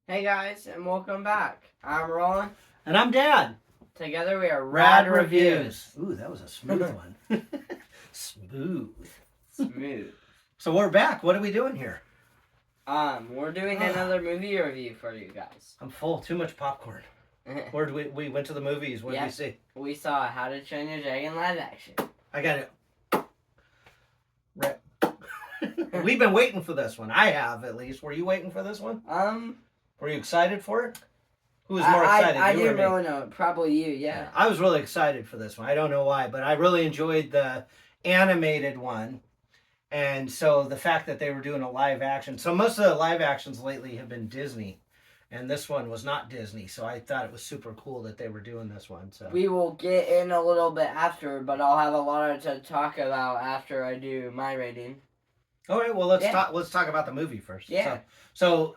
Hey guys, and welcome back. I'm Roland. And I'm Dad. Together we are R.A.D Reviews. Ooh, that was a smooth one. Smooth. Smooth. So we're back. What are we doing here? We're doing another movie review for you guys. I'm full. Too much popcorn. Where did we went to the movies? What did we see? We saw How to Train Your Dragon live action. I got it. We've been waiting for this one. I have, at least. Were you waiting for this one? Were you excited for it? Who was more excited? I didn't really know. Probably you, yeah. I was really excited for this one. I don't know why, but I really enjoyed the animated one. And so the fact that they were doing a live action. So most of the live actions lately have been Disney. And this one was not Disney. So I thought it was super cool that they were doing this one. So we will get in a little bit after, but I'll have a lot to talk about after I do my rating. All right, well let's talk about the movie first. Yeah. So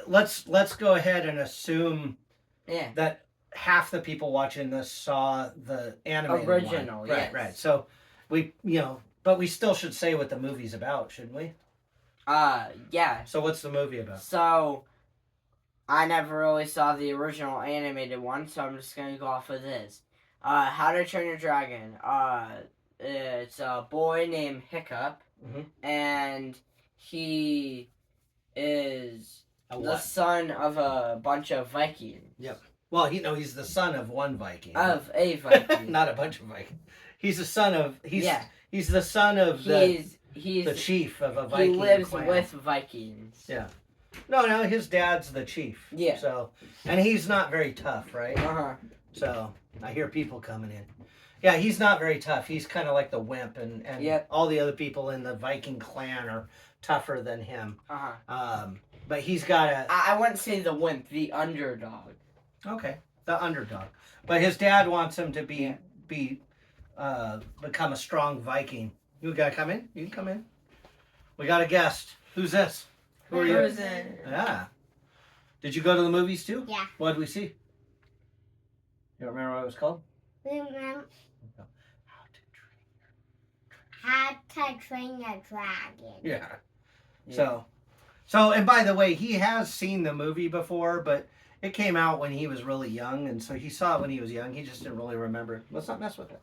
let's go ahead and assume that half the people watching this saw the animated original one. yes. Right. So but we still should say what the movie's about, shouldn't we? Yeah. So what's the movie about? So I never really saw the original animated one, so I'm just gonna go off of this. How to Train Your Dragon. It's a boy named Hiccup, and he is the son of a bunch of Vikings. Yep. Well, he's the son of one Viking. Of a Viking. Not a bunch of Vikings. He's the son of He's the son of the chief of a Viking. He lives clan. with Vikings. Yeah. No, his dad's the chief. Yeah. So, and he's not very tough, right? So, I hear people coming in. Yeah, he's not very tough. He's kind of like the wimp, and all the other people in the Viking clan are tougher than him. But he's got a... I wouldn't say the wimp, the underdog. Okay, the underdog. But his dad wants him to become a strong Viking. You gotta come in? You can come in. We got a guest. Who's this? Who are you? Yeah. Did you go to the movies too? Yeah. What did we see? You remember what it was called? How to Train Your Dragon. Yeah. So, and by the way, he has seen the movie before, but it came out when he was really young, and so he saw it when he was young. He just didn't really remember. Let's not mess with it.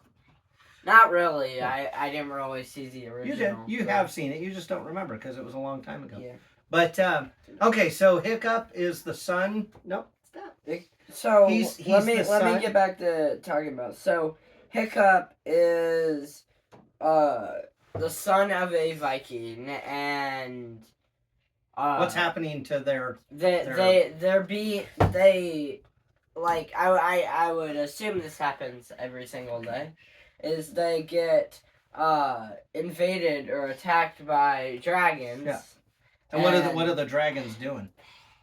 Not really. Yeah. I didn't really see the original. You did. You have seen it. You just don't remember because it was a long time ago. Yeah. But, okay, so Hiccup is the son. Nope. So, he's let me get back to talking about. So, Hiccup is the son of a Viking, and what's happening to their I would assume this happens every single day, is they get invaded or attacked by dragons. Yeah. And what are the dragons doing?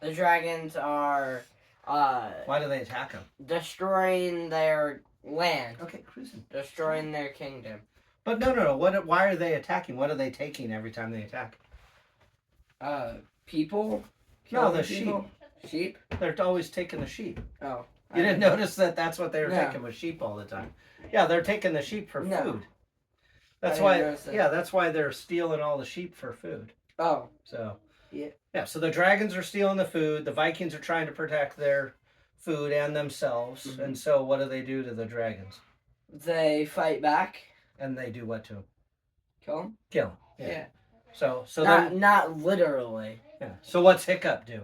The dragons are why do they attack them? Destroying their land. Okay, cruising. Destroying their kingdom. But no. Why are they attacking? What are they taking every time they attack? People? No, the sheep. Sheep? They're always taking the sheep. Oh. You didn't notice that's what they were taking was sheep all the time. Yeah, they're taking the sheep for food. That's why. Yeah, that's why they're stealing all the sheep for food. Oh. So. Yeah. Yeah, so the dragons are stealing the food. The Vikings are trying to protect their food and themselves. Mm-hmm. And so what do they do to the dragons? They fight back. And they do what to them? Kill them? Kill them. Yeah. So not literally. Yeah. So what's Hiccup do?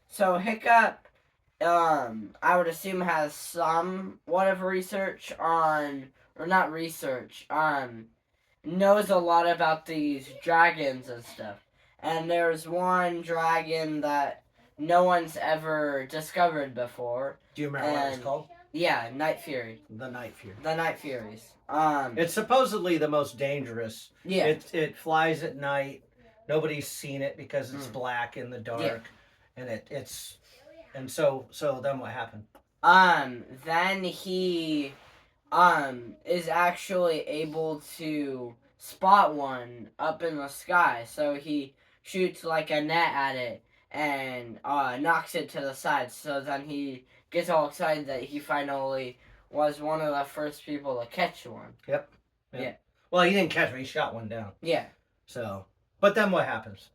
So Hiccup, I would assume has somewhat of research on, or not research, knows a lot about these dragons and stuff. And there's one dragon that no one's ever discovered before. Do you remember what it's called? Yeah, Night Fury. The Night Fury. The Night Furies. It's supposedly the most dangerous. Yeah. It flies at night. Nobody's seen it because it's black in the dark. Yeah. And so then what happened? Then he is actually able to spot one up in the sky. So he shoots like a net at it and knocks it to the side. So then he gets all excited that he finally was one of the first people to catch one. Yep. Yeah. Well, he didn't catch one. He shot one down. Yeah. So, but then what happens?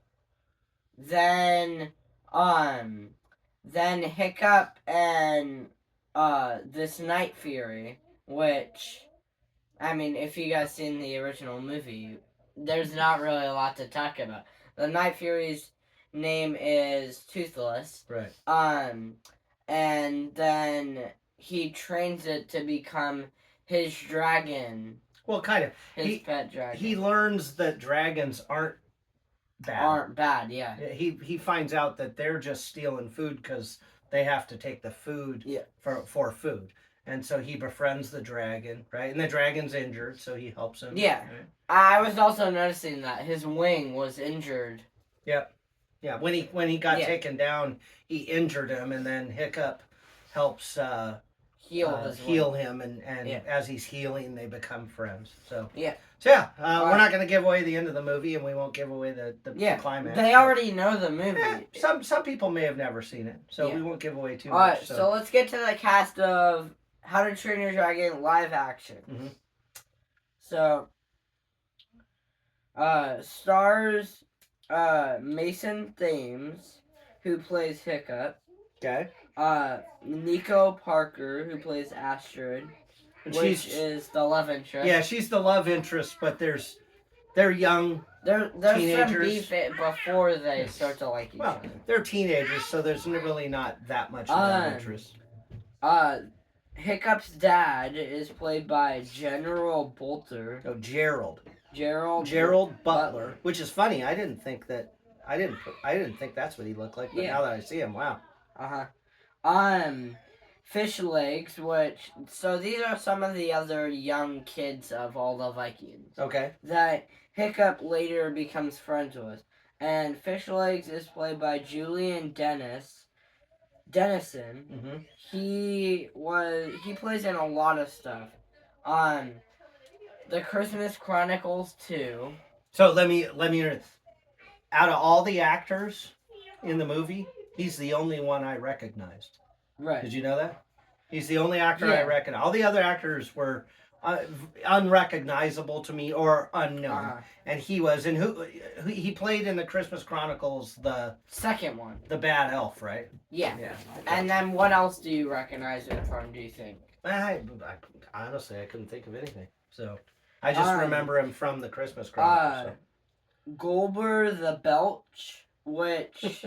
Then Um, then Hiccup and this Night Fury, which I mean, if you guys seen the original movie, there's not really a lot to talk about. The Night Fury's name is Toothless. Right. And then he trains it to become his dragon. Well, kind of. His pet dragon. He learns that dragons aren't bad. Yeah. He finds out that they're just stealing food because they have to take the food for food. And so he befriends the dragon, right? And the dragon's injured, so he helps him. Yeah. Right? I was also noticing that his wing was injured. Yep. Yeah, when he got taken down, he injured him, and then Hiccup helps heal him, and as he's healing, they become friends. So we're not going to give away the end of the movie, and we won't give away the climax. They already know the movie. Some people may have never seen it, so we won't give away too much. All right, so let's get to the cast of How to Train Your Dragon live action. Mm-hmm. So, stars Mason Thames, who plays Hiccup. Okay. Nico Parker, who plays Astrid, which is the love interest. Yeah, she's the love interest, but they're young. There's teenagers. some beef before they start to like each other. They're teenagers, so there's really not that much love interest. Hiccup's dad is played by General Bolter. Oh, Gerald. Gerald Butler, which is funny. I didn't think that's what he looked like, but now that I see him, wow. Fish Legs, so these are some of the other young kids of all the Vikings. Okay. That Hiccup later becomes friends with. And Fish Legs is played by Julian Dennison. Mm-hmm. He plays in a lot of stuff. The Christmas Chronicles 2. So let me out of all the actors in the movie, he's the only one I recognized. Right. Did you know that? He's the only actor I recognize. All the other actors were unrecognizable to me or unknown. And he was. And who he played in the Christmas Chronicles, the second one. The bad elf, right? Yeah. And then what else do you recognize him from, do you think? I honestly, I couldn't think of anything. So I just remember him from the Christmas Chronicles. Golber the Belch, which...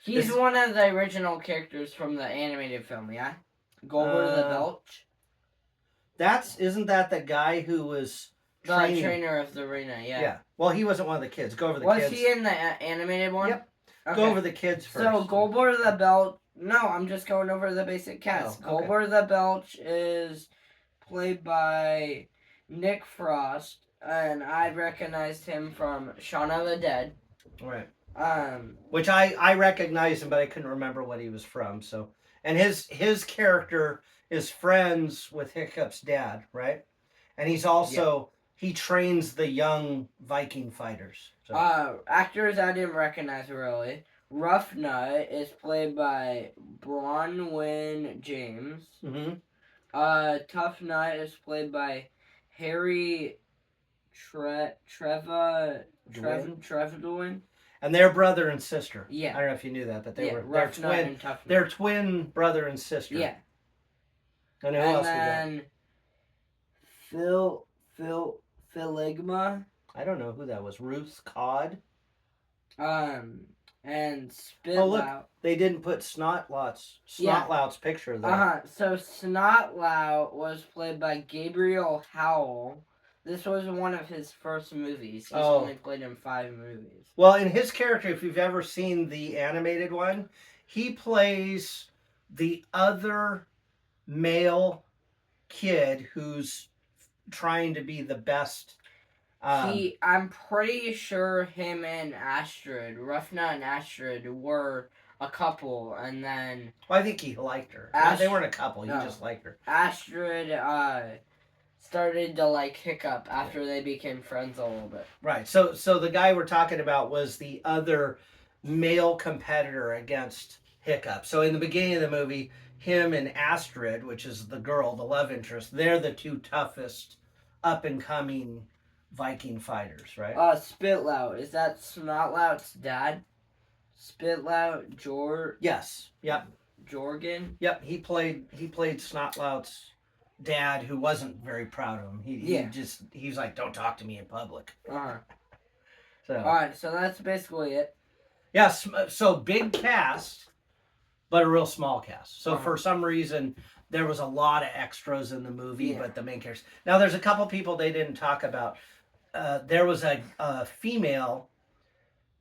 He's one of the original characters from the animated film, yeah? Golber the Belch? Isn't that the guy who was the trainer of the arena, yeah. Yeah. Well, he wasn't one of the kids. Go over the kids. Was he in the animated one? Yep. Okay. Go over the kids first. So, Golber the Belch... No, I'm just going over the basic cast. Oh, okay. Golber the Belch is played by Nick Frost, and I recognized him from Shaun of the Dead. Right. Which I recognized him, but I couldn't remember what he was from. So, and his character is friends with Hiccup's dad, right? And he's also he trains the young Viking fighters. So. Actors I didn't recognize really. Rough Nut is played by Bronwyn James. Mm-hmm. Tough Nut is played by Harry Trevelyan. And they're brother and sister. Yeah. I don't know if you knew that, but they're twin. They're twin brother and sister. Yeah. And who else we got? And Philigma. I don't know who that was. Ruth Codd. And Spitlout. Oh, look, they didn't put Snotlout's picture there. So Snotlout was played by Gabriel Howell. This was one of his first movies. He's only played in 5 movies. Well, in his character, if you've ever seen the animated one, he plays the other male kid who's trying to be the best. I'm pretty sure him and Astrid, Ruffna and Astrid, were a couple, and then... Well, I think he liked her. They weren't a couple, he just liked her. Astrid, started to like Hiccup after they became friends a little bit. Right. So the guy we're talking about was the other male competitor against Hiccup. So in the beginning of the movie, him and Astrid, which is the girl, the love interest, they're the two toughest up and coming Viking fighters, right? Spitlout, is that Snotlout's dad? Spitlout Yes. Yep. Jorgen. Yep. He played Snotlout's dad, who wasn't very proud of him. Yeah. He's like, don't talk to me in public. Uh-huh. So Alright, so that's basically it. yes. So big cast, but a real small cast. So Uh-huh. for some reason, there was a lot of extras in the movie, Yeah. but the main characters. Now there's a couple people they didn't talk about. There was a female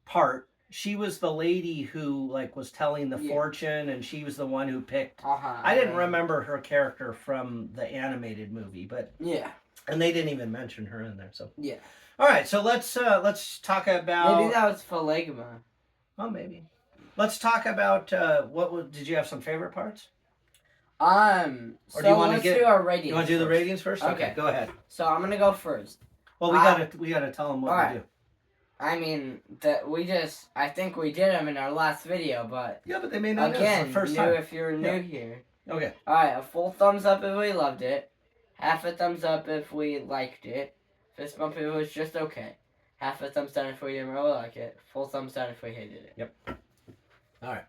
part. She was the lady who like was telling the Yeah. fortune, and she was the one who picked. Uh-huh. I didn't remember her character from the animated movie, but Yeah. and they didn't even mention her in there. So Yeah. all right, so let's talk about. Maybe that was Phlegma. Oh, maybe. Let's talk about did you have some favorite parts? Or Or do you wanna let's get- do our ratings. You want to do the first. ratings first? Okay. Go ahead. So I'm gonna go first. Well, we gotta tell them what all we right. do. I mean, I think we did them in our last video, but Yeah, but they may not know. It's again, the first new time. if you're new here. Okay. Alright, a full thumbs up if we loved it. Half a thumbs up if we liked it. Fist bump if it was just okay. Half a thumbs down if we didn't really like it. Full thumbs down if we hated it. Yep. Alright.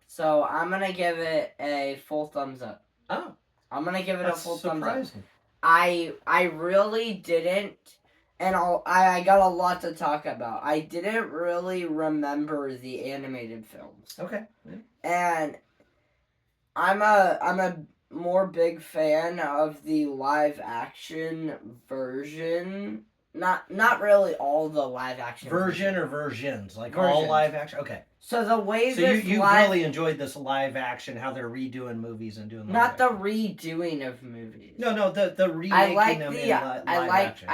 So I'm gonna give it a full thumbs up. Oh, I'm gonna give it that's a full thumbs up. surprising. I really didn't, and I got a lot to talk about. I didn't really remember the animated films, Okay. Yeah. and I'm a more big fan of the live action version. Not really all the live action Version or versions, like all Versions. live action. Okay. So the way So this you live, really enjoyed this live action, how they're redoing movies and doing live not the action. redoing of movies. No, the remaking I like them in the live action.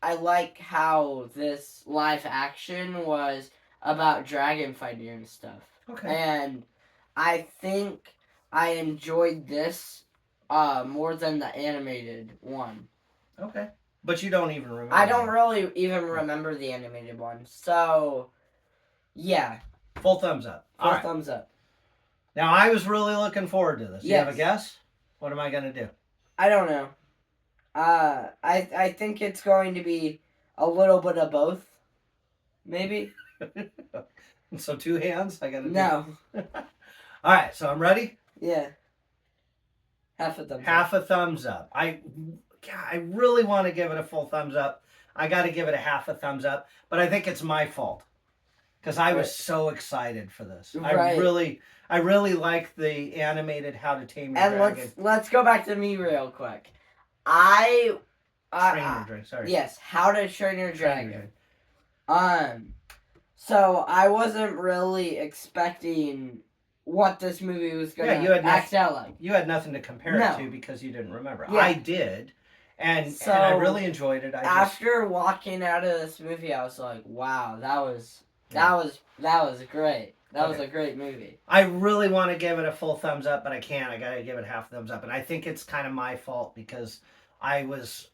I like how this live action was about dragon fighting and stuff. Okay. And I think I enjoyed this more than the animated one. Okay. But you don't even remember. I don't really even remember the animated one. So, yeah, Full thumbs up. full All right. thumbs up. Now I was really looking forward to this. You have a Yes. guess? What am I gonna do? I don't know. I think it's going to be a little bit of both. Maybe? So 2 hands. I gotta. No. Do. All right. So I'm ready. Yeah. Half a thumbs up. Half a thumbs up. I really want to give it a full thumbs up. I got to give it a half a thumbs up, but I think it's my fault because I was Right. so excited for this. Right. I really like the animated How to Tame Your And Dragon. let's go back to me real quick. I Train Your Dragon. Sorry. yes, How to Train Your Train Your Dragon. So I wasn't really expecting what this movie was gonna Yeah, you had act out like. You had nothing to compare No. it to because you didn't remember. Yeah. I did, and So, I really enjoyed it. After walking out of this movie, I was like, "Wow, that was great. That was Okay. a great movie." I really want to give it a full thumbs up, but I can't. I gotta give it half thumbs up, and I think it's kind of my fault because I was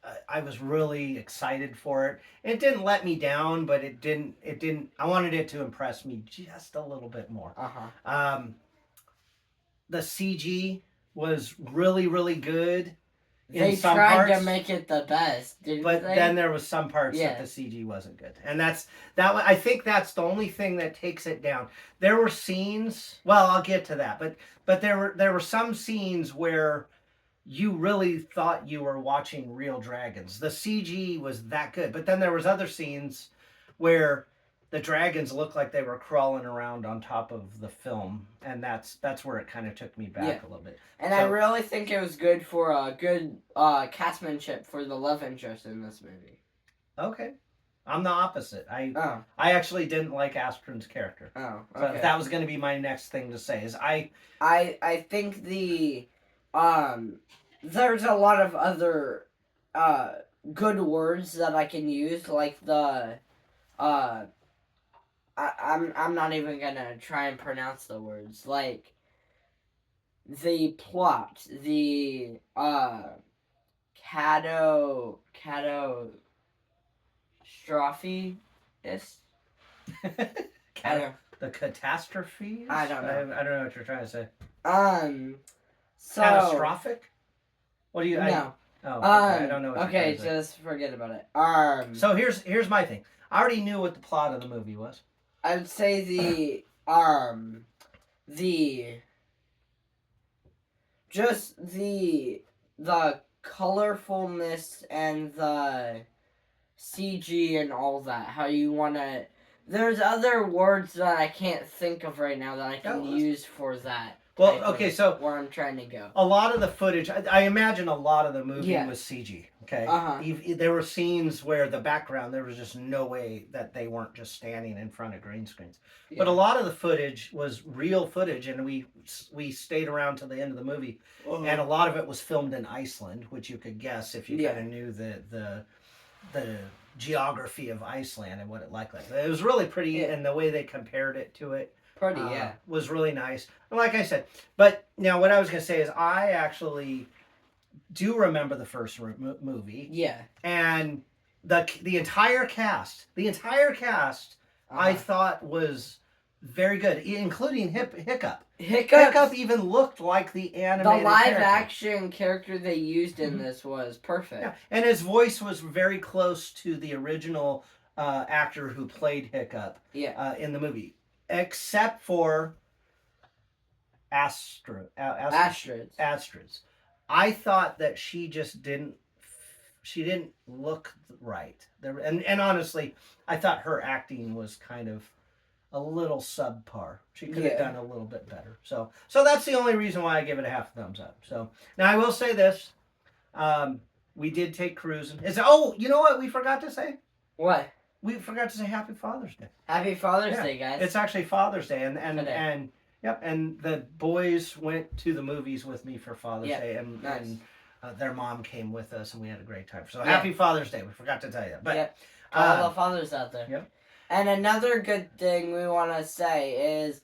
really excited for it. It didn't let me down, but it didn't. I wanted it to impress me just a little bit more. The CG was really, really good. They some tried to parts, make it the best, didn't but they? then there was some parts Yeah. that the CG wasn't good, and I think that's the only thing that takes it down. There were scenes. Well, I'll get to that, but there were some scenes where you really thought you were watching real dragons. The CG was that good, but then there was other scenes where the dragons looked like they were crawling around on top of the film, and that's where it kind of took me back a little bit. And I really think it was good for a good castmanship for the love interest in this movie. Okay. I'm the opposite. Oh. I actually didn't like Astron's character. Oh, So okay. that was going to be my next thing to say. Is I think there's a lot of other good words that I can use, like the I'm not even gonna try and pronounce the words, like the plot, the catastrophe is the catastrophe. I don't know. I don't know what you're trying to say. So Catastrophic. What do you? no. Oh, okay. I don't know. What Okay, you're trying to just forget about it. say. So here's my thing. I already knew what the plot of the movie was. I would say the just the colorfulness and the CG and all that. How you want to. There's other words that I can't think of right now that I can use for that. Well, okay, so where I'm trying to go. A lot of the footage, I imagine a lot of the movie Yeah. was CG. Okay, Uh-huh. there were scenes where the background there was just no way that they weren't just standing in front of green screens. Yeah. But a lot of the footage was real footage, and we stayed around to the end of the movie, and a lot of it was filmed in Iceland, which you could guess if you kind of knew the geography of Iceland and what it looked like. It was really pretty, and the way they compared it to it. Pretty, was really nice. And like I said, but now what I was going to say is I actually do remember the first movie. Yeah. And the entire cast, I thought was very good, including Hiccup. Hiccup even looked like the animated The live character. Action character they used in this was perfect. Yeah. And his voice was very close to the original actor who played Hiccup in the movie. Except for Astrid's. I thought that she just didn't look right. And honestly, I thought her acting was kind of a little subpar. She could have done a little bit better. So that's the only reason why I give it a half thumbs up. So now I will say this. We did take cruising. You know what we forgot to say? What? We forgot to say Happy Father's Day. Happy Father's Day, guys. It's actually Father's Day, and yep, and the boys went to the movies with me for Father's Day, and their mom came with us, and we had a great time. So Happy Father's Day. We forgot to tell you, but all the fathers out there. Yep. And another good thing we want to say is,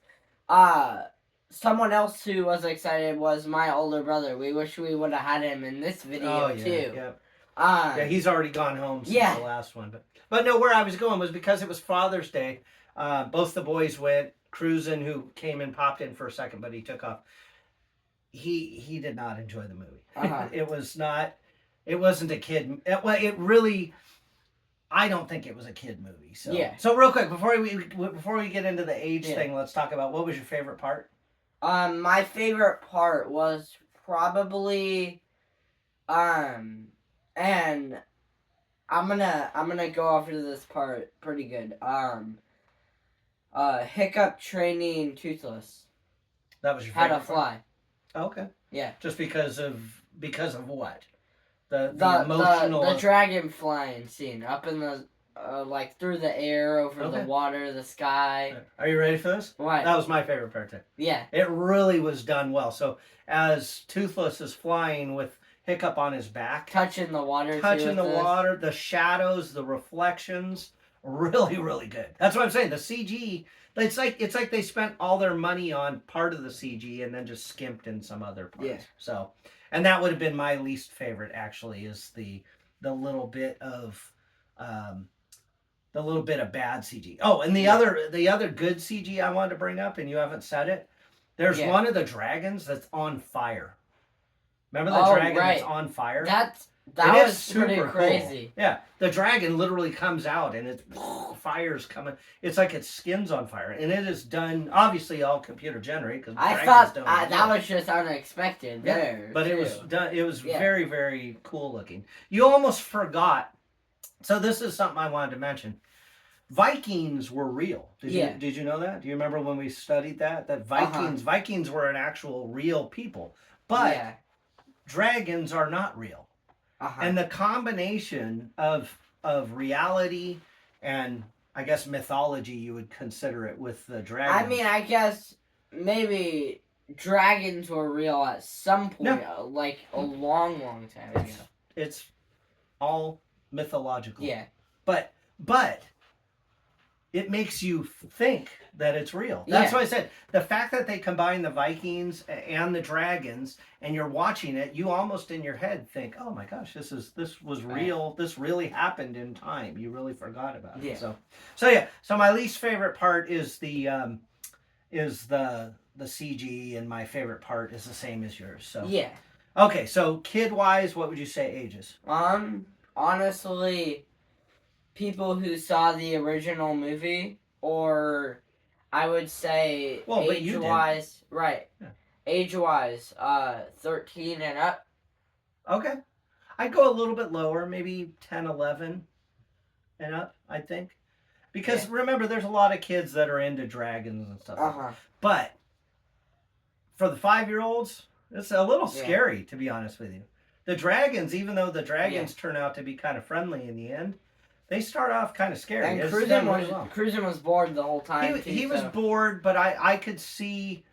someone else who was excited was my older brother. We wish we would have had him in this video too. Yeah, he's already gone home since the last one, but no, where I was going was because it was Father's Day. Both the boys went. Cruisin', who came and popped in for a second, but he took off. He did not enjoy the movie. It was not. It wasn't a kid. It really. I don't think it was a kid movie. So So real quick before we get into the age thing, let's talk about what was your favorite part. My favorite part was probably, and I'm gonna go off to this part pretty good. Hiccup training Toothless. That was your how favorite to fly. Oh, okay. Yeah. Just because of what? The emotional the dragon flying scene up in the like through the air over the water, the sky. Are you ready for this? What? That was my favorite part too. Yeah. It really was done well. So as Toothless is flying with Hiccup on his back, touching the water, water, the shadows, the reflections, really, really good. That's what I'm saying. The CG, it's like they spent all their money on part of the CG and then just skimped in some other parts. Yeah. So, and that would have been my least favorite actually, is the little bit of bad CG. Oh, and the other good CG I wanted to bring up, and you haven't said it. There's one of the dragons that's on fire. Remember the dragon that's on fire? That was pretty crazy. Cool. Yeah, the dragon literally comes out and it's fire's coming. It's like its skin's on fire, and it is done obviously all computer generated. Because I thought that was just unexpected there. But it was done. It was very, very cool looking. You almost forgot. So this is something I wanted to mention. Vikings were real. Did you know that? Do you remember when we studied that? That Vikings were an actual real people, but dragons are not real. And the combination of reality and I guess mythology, you would consider it, with the dragons. I mean, I guess maybe dragons were real at some point, like a long, long time ago. It's all mythological. Yeah. But it makes you think that it's real. That's why I said the fact that they combine the Vikings and the dragons, and you're watching it, you almost in your head think, "Oh my gosh, this was real. This really happened in time." You really forgot about it. Yeah. So my least favorite part is the CG, and my favorite part is the same as yours. So yeah. Okay, so kid wise, what would you say ages? Honestly, people who saw the original movie, or I would say Well, but you age did. wise, right? Yeah. Age wise, 13 and up. Okay. I'd go a little bit lower, maybe 10, 11 and up, I think. Because remember, there's a lot of kids that are into dragons and stuff. But for the 5-year-olds, it's a little scary, to be honest with you. The dragons, even though the dragons turn out to be kind of friendly in the end, they start off kind of scary. And Cruisin was bored the whole time. He was bored, but I could see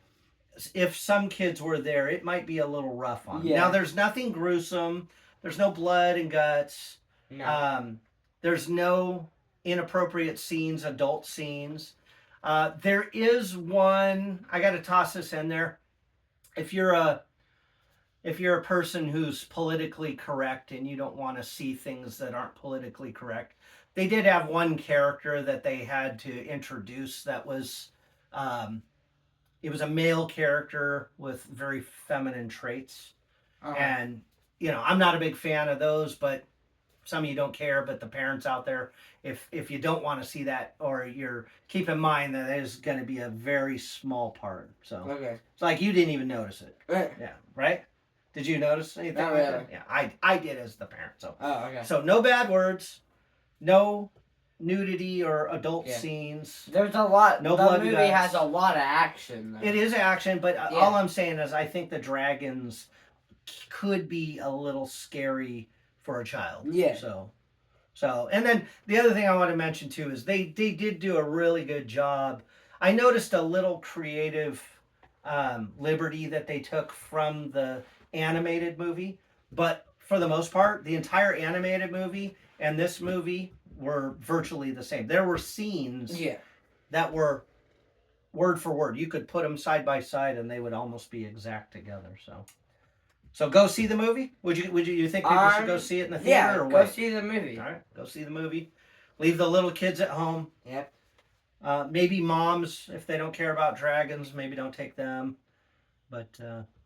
if some kids were there, it might be a little rough on them. Now, there's nothing gruesome. There's no blood and guts. No. There's no inappropriate scenes, adult scenes. There is one. I got to toss this in there. If you're a person who's politically correct and you don't want to see things that aren't politically correct, they did have one character that they had to introduce that was, it was a male character with very feminine traits. And, I'm not a big fan of those, but some of you don't care, but the parents out there, if you don't want to see that, or keep in mind that it is going to be a very small part. So it's like you didn't even notice it. Yeah, right? Did you notice anything? Not like really. that? Yeah, I did as the parent. So okay. So no bad words, no nudity or adult scenes. There's a lot. No the blood movie guts. has a lot of action. Though. It is action, but all I'm saying is I think the dragons could be a little scary for a child. Yeah. So, and then the other thing I want to mention too is they did do a really good job. I noticed a little creative liberty that they took from the animated movie, but for the most part, the entire animated movie and this movie were virtually the same. There were scenes that were word for word. You could put them side by side and they would almost be exact together. So go see the movie. Would you think people should go see it in the theater or what? Go see the movie. All right, go see the movie. Leave the little kids at home. Yep. Maybe moms, if they don't care about dragons, maybe don't take them. But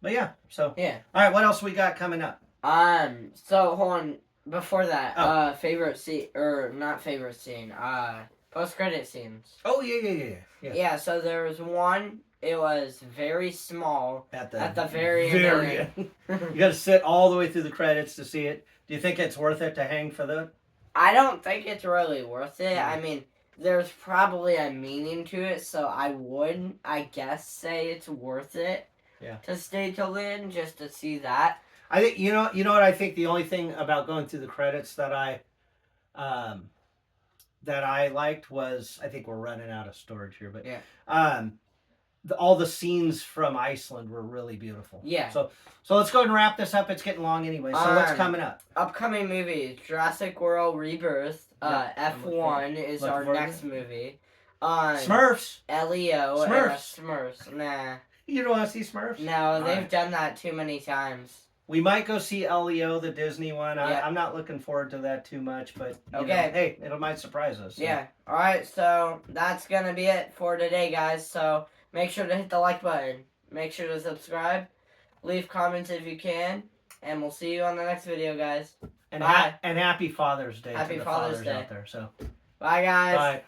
yeah. So yeah. All right, what else we got coming up? So hold on. Before that, favorite scene or not favorite scene? Post-credit scenes. Oh yeah. Yeah. So there was one. It was very small at the very end. You got to sit all the way through the credits to see it. Do you think it's worth it to hang for that? I don't think it's really worth it. I mean, there's probably a meaning to it, so I would, I guess, say it's worth it. To stay till the end just to see that. I think you know what I think. The only thing about going through the credits that I liked was, I think we're running out of storage here, but all the scenes from Iceland were really beautiful. Yeah. So let's go ahead and wrap this up. It's getting long anyway. So what's coming up? Upcoming movies: Jurassic World Rebirth. F1 is our next movie. Smurfs. Leo. Smurfs. Nah. You don't want to see Smurfs? No, they've done that too many times. We might go see Leo, the Disney one. I'm not looking forward to that too much, but you know, hey, it might surprise us. So. Yeah. All right. So that's gonna be it for today, guys. So make sure to hit the like button. Make sure to subscribe. Leave comments if you can, and we'll see you on the next video, guys. And bye. And happy Father's Day. Happy to the Father's fathers Day out there. So. Bye, guys. Bye.